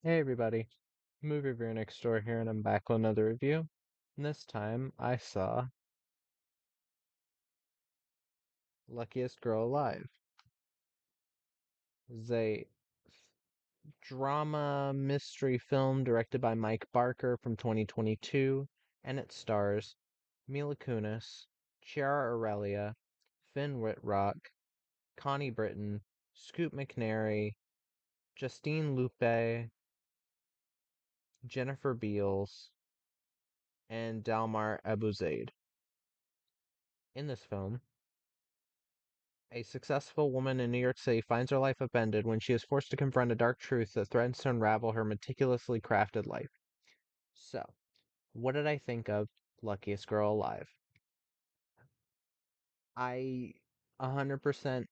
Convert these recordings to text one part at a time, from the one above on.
Hey everybody, Movie Reviewer next door here, and I'm back with another review. And this time I saw Luckiest Girl Alive. It's a drama mystery film directed by Mike Barker from 2022, and it stars Mila Kunis, Chiara Aurelia, Finn Wittrock, Connie Britton, Scoot McNairy, Justine Lupe, Jennifer Beals, and Dalmar Abuzaid. In this film, a successful woman in New York City finds her life upended when she is forced to confront a dark truth that threatens to unravel her meticulously crafted life. So, what did I think of Luckiest Girl Alive? I 100%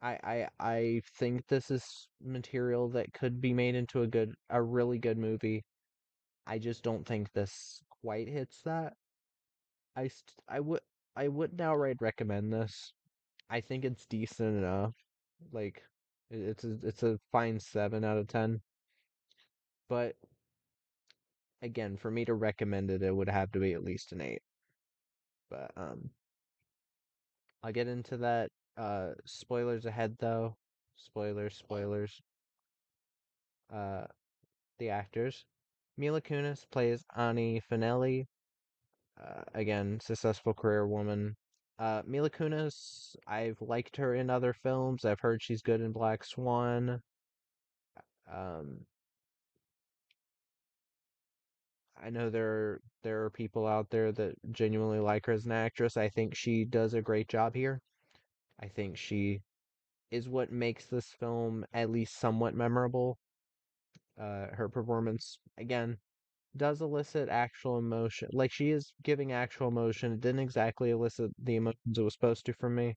I think this is material that could be made into a really good movie. I just don't think this quite hits that. I st I wouldn't outright recommend this. I think it's decent enough. Like it's a fine 7 out of 10. But again, for me to recommend it, it would have to be at least an 8. But I'll get into that. Spoilers ahead though. Spoilers. Uh, the actors. Mila Kunis plays Ani Finelli. Again, successful career woman. Mila Kunis, I've liked her in other films. I've heard she's good in Black Swan. Um, I know there are people out there that genuinely like her as an actress. I think she does a great job here. I think she is what makes this film at least somewhat memorable. Her performance again does elicit actual emotion. Like she is giving actual emotion. It didn't exactly elicit the emotions it was supposed to from me,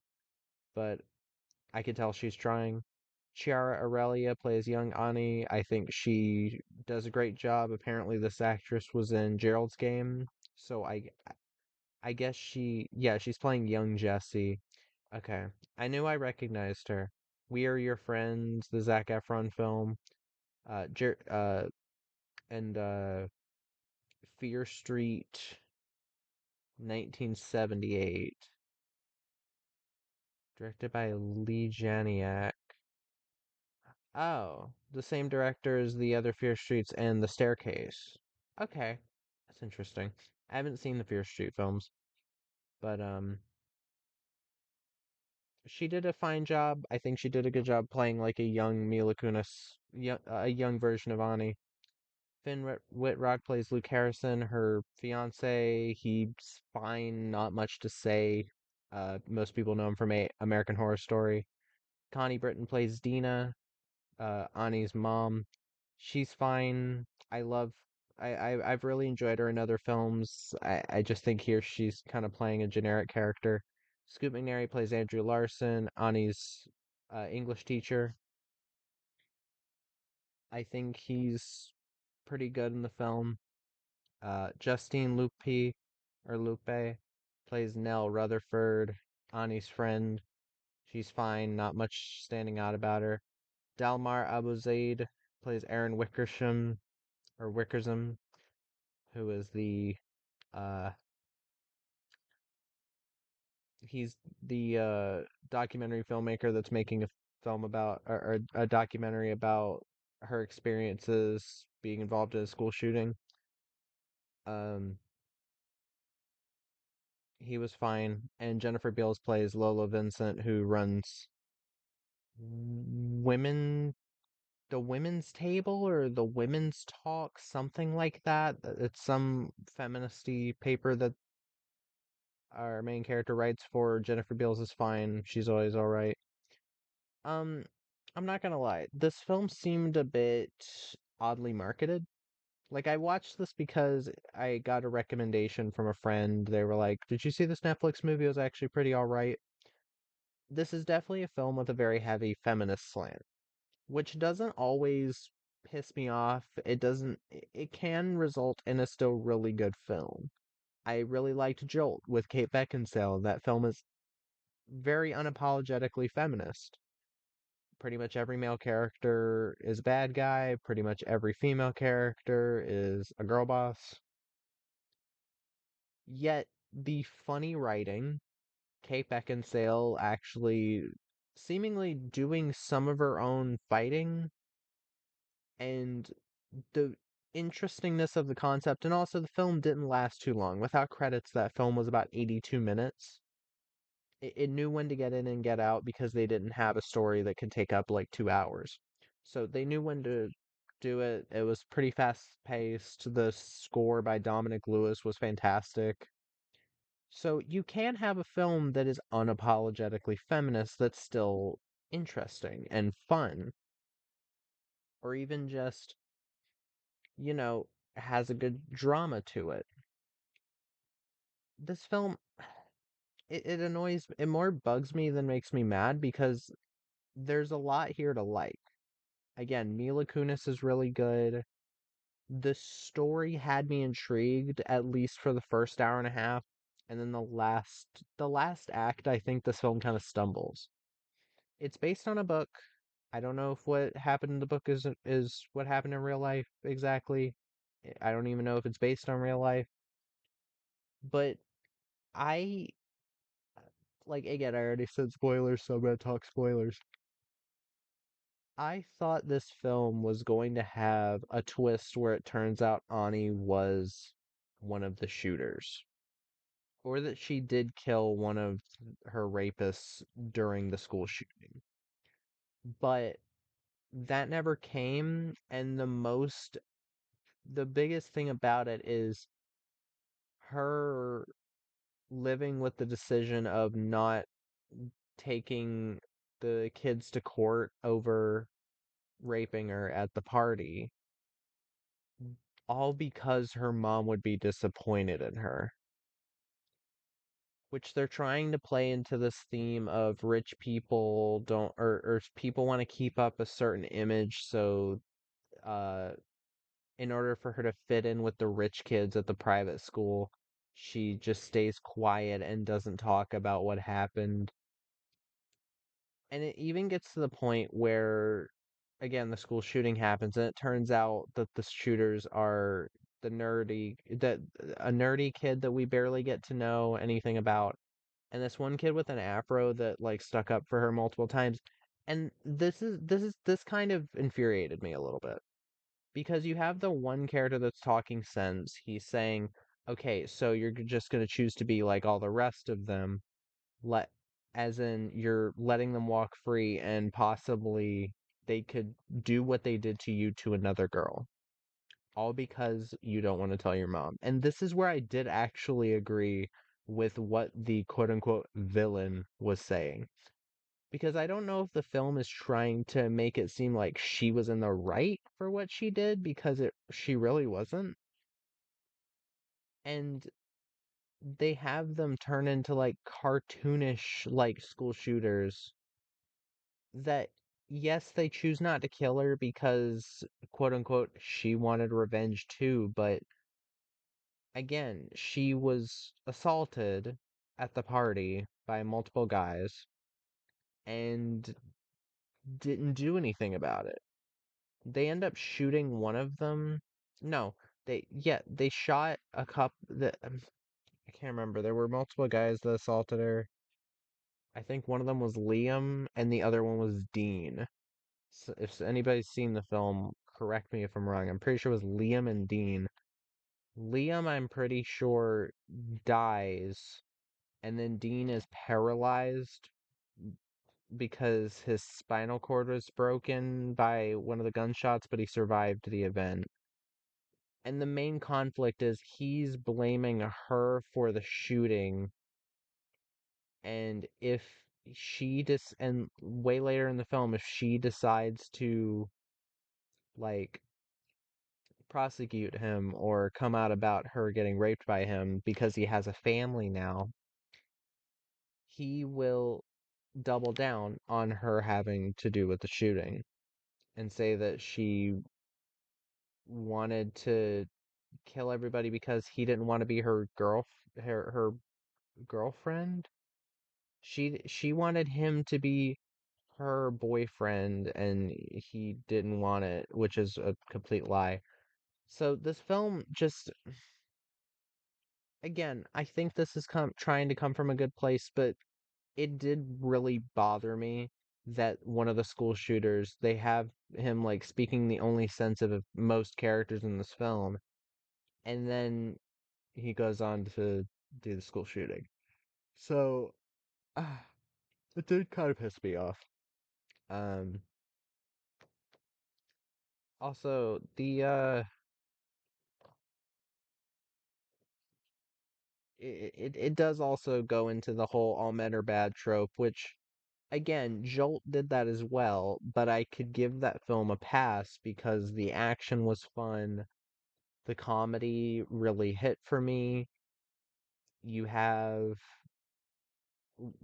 but I can tell she's trying. Chiara Aurelia plays young Ani. I think she does a great job. Apparently, this actress was in Gerald's Game, so I guess she's playing young Jessie. Okay, I knew I recognized her. We Are Your Friends, the Zac Efron film, and Fear Street, 1978, directed by Lee Janiak. Oh, the same director as the other Fear Streets and The Staircase. Okay, that's interesting. I haven't seen the Fear Street films, but she did a fine job. I think she did a good job playing like a young Mila Kunis, a young version of Ani. Wittrock plays Luke Harrison, her fiance. He's fine, not much to say. Most people know him from American Horror Story. Connie Britton plays Dina, Ani's mom. She's fine. I love. I've really enjoyed her in other films. I just think here she's kind of playing a generic character. Scoot McNairy plays Andrew Larson, Ani's English teacher. I think he's pretty good in the film. Justine Lupe plays Nell Rutherford, Ani's friend. She's fine, not much standing out about her. Dalmar Abuzaid plays Aaron Wickersham, who is uh he's the documentary filmmaker that's making a film about or a documentary about her experiences being involved in a school shooting. Um he was fine. And Jennifer Beals plays Lola Vincent, who runs women the women's table or the women's talk, something like that. It's some feministy paper that our main character writes for. Jennifer Beals is fine. She's always all right. Um, I'm not gonna lie. This film seemed a bit oddly marketed. Like I watched this because I got a recommendation from a friend. They were like, "Did you see this Netflix movie? It was actually pretty all right." This is definitely a film with a very heavy feminist slant, which doesn't always piss me off. It doesn't, it can result in a still really good film. I really liked Jolt with Kate Beckinsale. That film is very unapologetically feminist. Pretty much every male character is a bad guy. Pretty much every female character is a girl boss. Yet the funny writing, Kate Beckinsale actually seemingly doing some of her own fighting, and the interestingness of the concept, and also the film didn't last too long. Without credits, that film was about 82 minutes. It knew when to get in and get out because they didn't have a story that could take up like 2 hours. So they knew when to do it. It was pretty fast paced. The score by Dominic Lewis was fantastic. So you can have a film that is unapologetically feminist that's still interesting and fun, or even just, you know, has a good drama to it. This film, it annoys, it more bugs me than makes me mad because there's a lot here to like. Again, Mila Kunis is really good. The story had me intrigued at least for the first hour and a half, and then the last act, I think this film kind of stumbles. It's based on a book. I don't know if what happened in the book is what happened in real life exactly. I don't even know if it's based on real life, but I like, again, I already said spoilers, so I'm gonna talk spoilers. I thought this film was going to have a twist where it turns out Ani was one of the shooters, or that she did kill one of her rapists during the school shooting. But that never came, and the biggest thing about it is her living with the decision of not taking the kids to court over raping her at the party, all because her mom would be disappointed in her. Which they're trying to play into this theme of rich people don't, or people want to keep up a certain image, so uh in order for her to fit in with the rich kids at the private school, she just stays quiet and doesn't talk about what happened. And it even gets to the point where, again, the school shooting happens, and it turns out that the shooters are that a nerdy kid that we barely get to know anything about, and this one kid with an afro that like stuck up for her multiple times. And this kind of infuriated me a little bit because you have the one character that's talking sense. He's saying, "Okay, so you're just going to choose to be like all the rest of them, let as in you're letting them walk free and possibly they could do what they did to you to another girl, all because you don't want to tell your mom." And this is where I did actually agree with what the quote unquote villain was saying. Because I don't know if the film is trying to make it seem like she was in the right for what she did, because she really wasn't. And they have them turn into like cartoonish like school shooters that, yes, they choose not to kill her because quote unquote she wanted revenge too, but again, she was assaulted at the party by multiple guys and didn't do anything about it. They end up shooting one of them. No, they shot a couple that I can't remember. There were multiple guys that assaulted her. I think one of them was Liam and the other one was Dean. So if anybody's seen the film, correct me if I'm wrong. I'm pretty sure it was Liam and Dean. Liam, I'm pretty sure, dies, and then Dean is paralyzed because his spinal cord was broken by one of the gunshots, but he survived the event. And the main conflict is he's blaming her for the shooting, and if and way later in the film, if she decides to like prosecute him or come out about her getting raped by him because he has a family now, he will double down on her having to do with the shooting and say that she wanted to kill everybody because he didn't want to be her girlfriend. She wanted him to be her boyfriend and he didn't want it, which is a complete lie. So this film just, again, I think this is trying to come from a good place, but it did really bother me that one of the school shooters, they have him like speaking the only sensitive of most characters in this film, and then he goes on to do the school shooting. So, uh, it did kind of piss me off. Um, Also, it does also go into the whole all men are bad trope, which again, Jolt did that as well, but I could give that film a pass because the action was fun, the comedy really hit for me. You have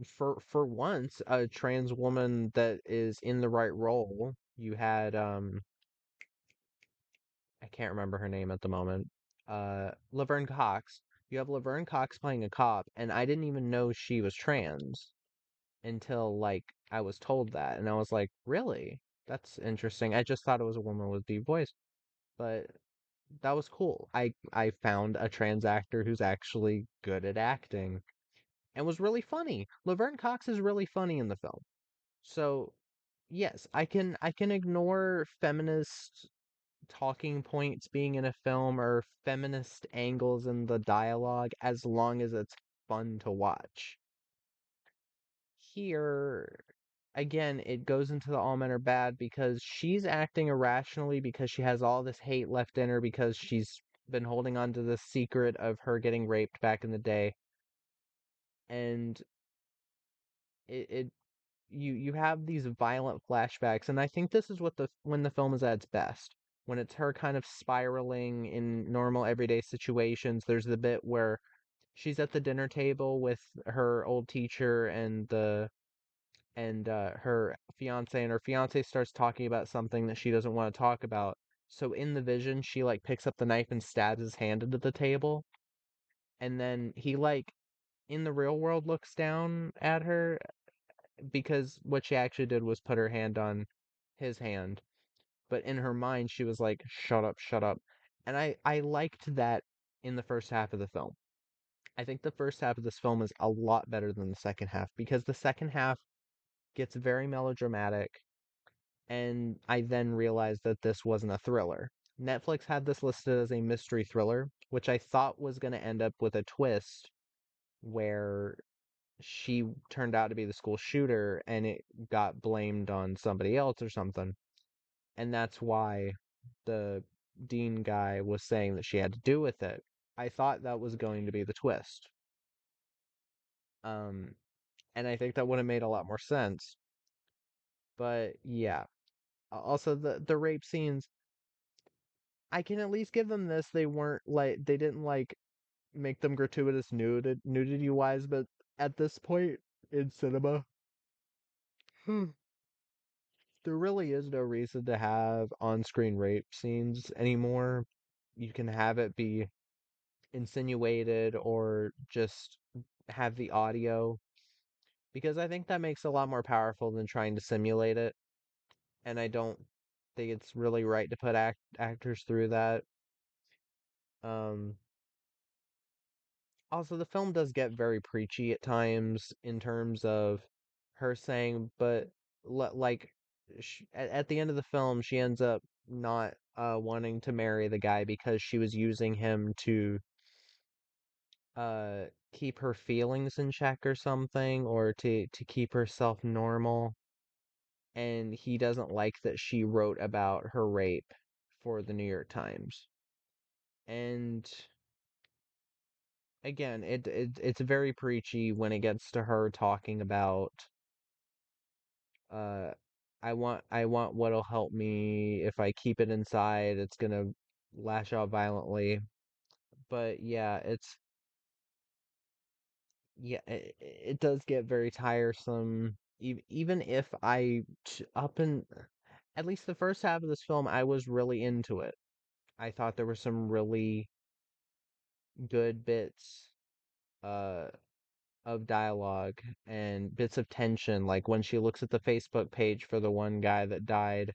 for once a trans woman that is in the right role. You had I can't remember her name at the moment. Laverne Cox. You have Laverne Cox playing a cop, and I didn't even know she was trans until like I was told that, and I was like, really? That's interesting. I just thought it was a woman with deep voice, but that was cool. I found a trans actor who's actually good at acting and was really funny. Laverne Cox is really funny in the film. So, yes, I can ignore feminist talking points being in a film or feminist angles in the dialogue as long as it's fun to watch. Here, again, it goes into the all men are bad because she's acting irrationally because she has all this hate left in her because she's been holding on to the secret of her getting raped back in the day. And it you have these violent flashbacks, and I think this is what the when the film is at its best. When it's her kind of spiraling in normal everyday situations, there's the bit where she's at the dinner table with her old teacher and her fiance, and her fiance starts talking about something that she doesn't want to talk about. So in the vision, she like picks up the knife and stabs his hand into the table, and then he like in the real world looks down at her because what she actually did was put her hand on his hand, but in her mind she was like, "Shut up, shut up." And I liked that in the first half of the film. I think the first half of this film is a lot better than the second half because the second half gets very melodramatic, and I then realized that this wasn't a thriller. Netflix had this listed as a mystery thriller, which I thought was going to end up with a twist where she turned out to be the school shooter and it got blamed on somebody else or something. And that's why the dean guy was saying that she had to do with it. I thought that was going to be the twist. Um, and I think that would have made a lot more sense. But yeah. Also the rape scenes, I can at least give them this. They weren't like they didn't like make them gratuitous nudity wise, but at this point in cinema, there really is no reason to have on-screen rape scenes anymore. You can have it be insinuated or just have the audio because I think that makes it a lot more powerful than trying to simulate it. And I don't think it's really right to put actors through that. Um, Also, the film does get very preachy at times in terms of her saying, but like at the end of the film, she ends up not wanting to marry the guy because she was using him to uh keep her feelings in check or something, or to keep herself normal. And he doesn't like that she wrote about her rape for the New York Times. And again, it's very preachy when it gets to her talking about uh I want what'll help me. If I keep it inside, it's gonna lash out violently. But yeah, it does get very tiresome. Even if up in at least the first half of this film, I was really into it. I thought there were some really good bits. Uh, of dialogue and bits of tension, like when she looks at the Facebook page for the one guy that died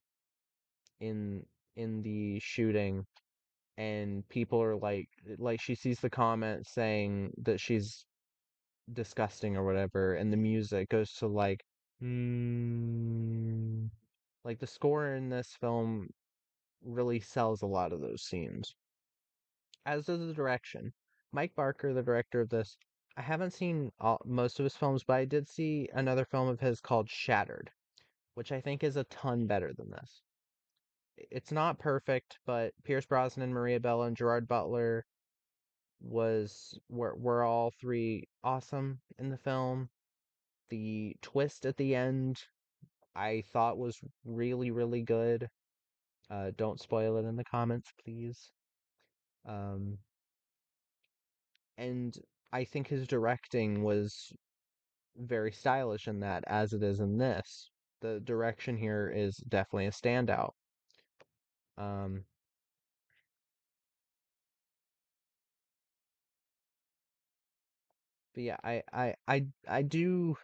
in the shooting, and people are like she sees the comment saying that she's disgusting or whatever, and the music goes to mm, like the score in this film really sells a lot of those scenes, as does the direction. Mike Barker, the director of this, I haven't seen most of his films, but I did see another film of his called Shattered, which I think is a ton better than this. It's not perfect, but Pierce Brosnan, Maria Bello, and Gerard Butler were all three awesome in the film. The twist at the end I thought was really, really good. Don't spoil it in the comments, please. Um, and I think his directing was very stylish in that, as it is in this. The direction here is definitely a standout. Um, but yeah, I do.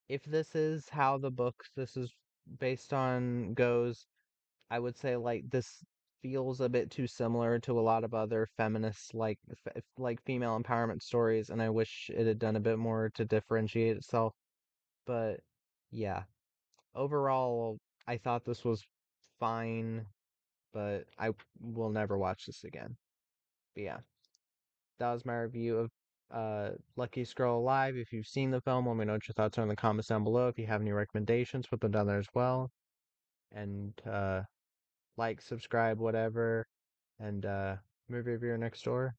If this is how the book this is based on goes, I would say like this feels a bit too similar to a lot of other feminist like female empowerment stories, and I wish it had done a bit more to differentiate itself. But yeah, overall, I thought this was fine, but I will never watch this again. But yeah, that was my review of Luckiest Girl Alive. If you've seen the film, let me know what your thoughts are in the comments down below. If you have any recommendations, put them down there as well. And like, subscribe, whatever. And movie reviewer next door.